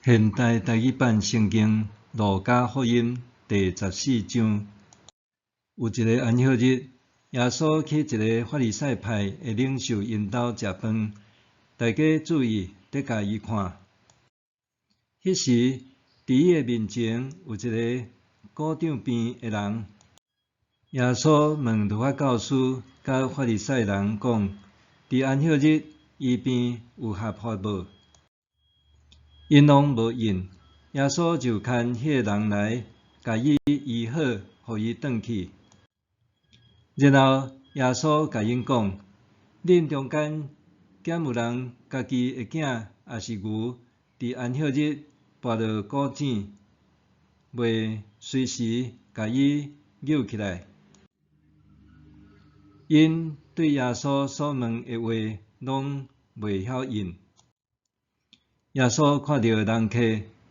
现代台语版圣经路加福音第14章，有一个安息日，耶稣去一个法利赛派的领袖因兜食饭，大家注意得甲伊看。迄时，伫伊的面前有一个鼓掌边的人。耶稣问律法教师甲法利赛人讲：伫安息日医病有合法无？因拢无应，耶稣就牵迄个人来，甲伊医好，互伊转去。然后耶稣甲因讲：恁中间敢有人家己的囝也是牛，伫安息日跋落鼓井，袂随时甲伊扭起来？因对耶稣所问的话，拢袂晓应。耶稣看到人客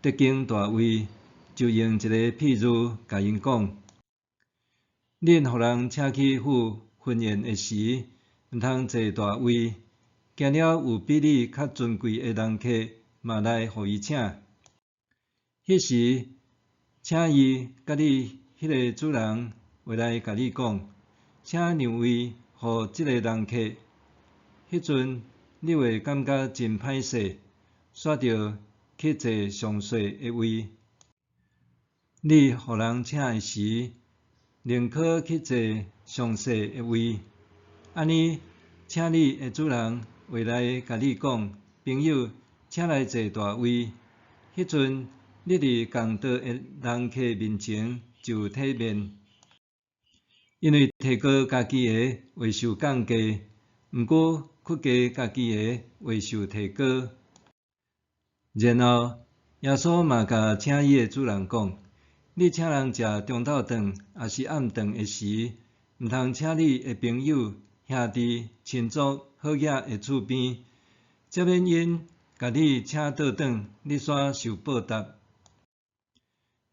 得经大位，就用一个譬喻甲因讲：恁互人请去赴婚宴的时，毋通坐大位，惊了有比你较尊贵的人客嘛来互伊请。迄时，请伊甲你迄个主人回来甲你讲，请让位互即个人客。迄阵你会感觉真歹势。煞着去坐上细的位，你互人请的时，宁可去坐上细的位。安尼，请你的主人回来甲你讲，朋友，请来坐大位。迄阵你伫共道的人客面前就体面，因为提高家己的会受降价，毋过屈加家己的会受提高。然后，耶稣嘛甲请伊的主人讲：你请人食中昼顿，也是暗顿的时，毋通请你的朋友、兄弟、亲族、好友的厝边，则免因甲你请倒转，你煞受报答。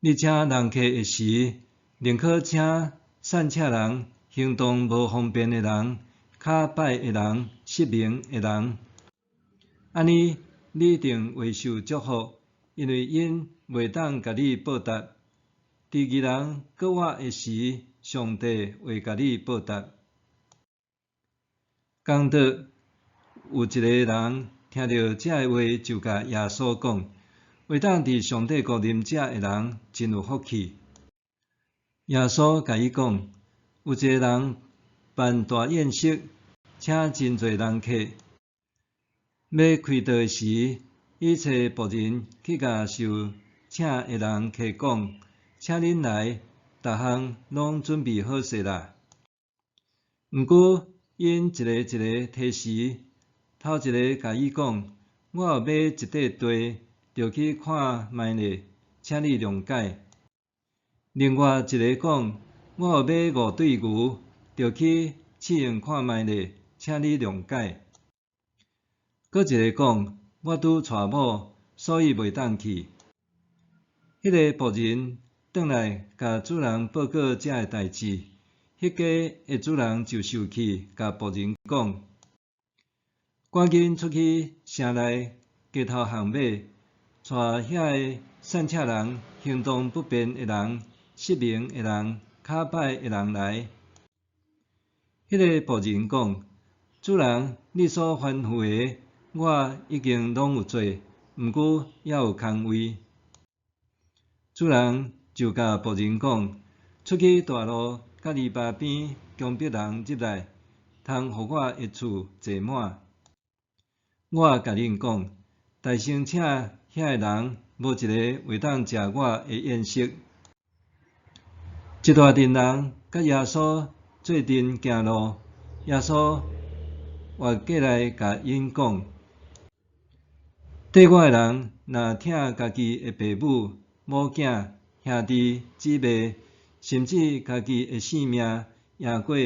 你请人客的时，宁可请善车人、行动无方便的人、骹歹的人、失明的人，安尼。你一定会受祝福，因为因袂当甲你报答。伫义人搁活的时，上帝会甲你报答。讲到有一个人听到这话，就甲耶稣讲：会当伫上帝国啉食的人，真有福气。耶稣甲伊讲：有一个人办大宴席，请真侪人客。要开道的时，伊找仆人去甲受请的人客讲：请恁来，逐项拢准备好势啦。毋过因一个一个提示，头一个甲伊讲：我有买一块地，着去看卖咧，请你谅解。另外一个讲：我有买5对牛，着去试用看卖咧，请你谅解。搁一个讲：我拄娶某，所以袂当去。迄个仆人转来甲主人报告这个代志，迄家的主人就受气，甲仆人讲：赶紧出去城内街头巷尾，带遐个善车人、行动不便的人、失明的人、骹歹的人来。迄个仆人讲：主人，你所吩咐的，我已经拢有做，毋过还有空位。主人就甲仆人讲：出去大路甲篱笆边强迫人入来，通互我一厝坐满。我甲恁讲，大声请遐个人，无一个会当食我的宴席。一大群人甲耶稣做阵行路，耶稣活过来甲因讲：缀我的人，若疼家己的爸母、某囝、兄弟、姊妹，甚至家己的性命，也过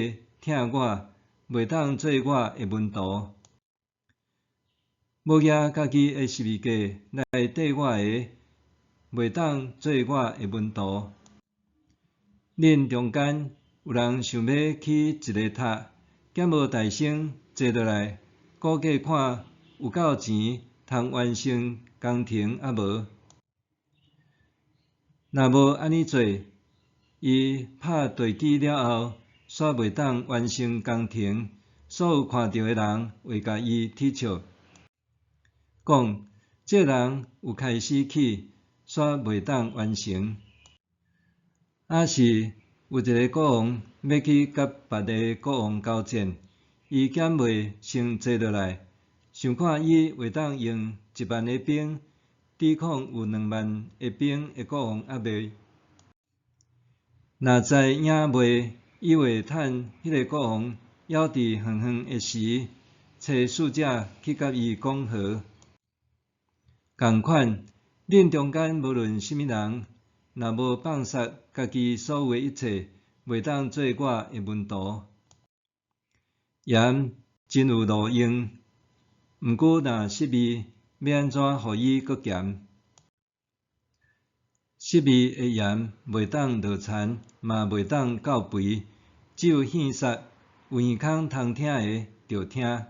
疼我，袂当做我的门徒。无举家己的十字架来缀我的，袂当做我的门徒。恁中间有人想要去一个塔，敢无大声坐落来，估计看有够钱通完成工程啊无？若无安尼做，伊拍地基了后，煞袂当完成工程，所有看到诶人会甲伊踢笑，讲这人有开始起，煞袂当完成。还是有一个国王要去甲别个国王交战，伊减袂先坐落来，想看伊会当用1万个兵抵抗有2万个兵的国王抑袂。若在赢袂，伊会趁迄个国王枵伫远远的时，找使者去甲伊讲和。同款，恁中间无论甚物人，若无放杀家己所有的一切，袂当做我的门徒。盐真有路用，毋过若失味，要安怎互伊搁咸？失味的盐袂当落残，嘛袂当到肥，只有现杀，有耳孔通听的就听。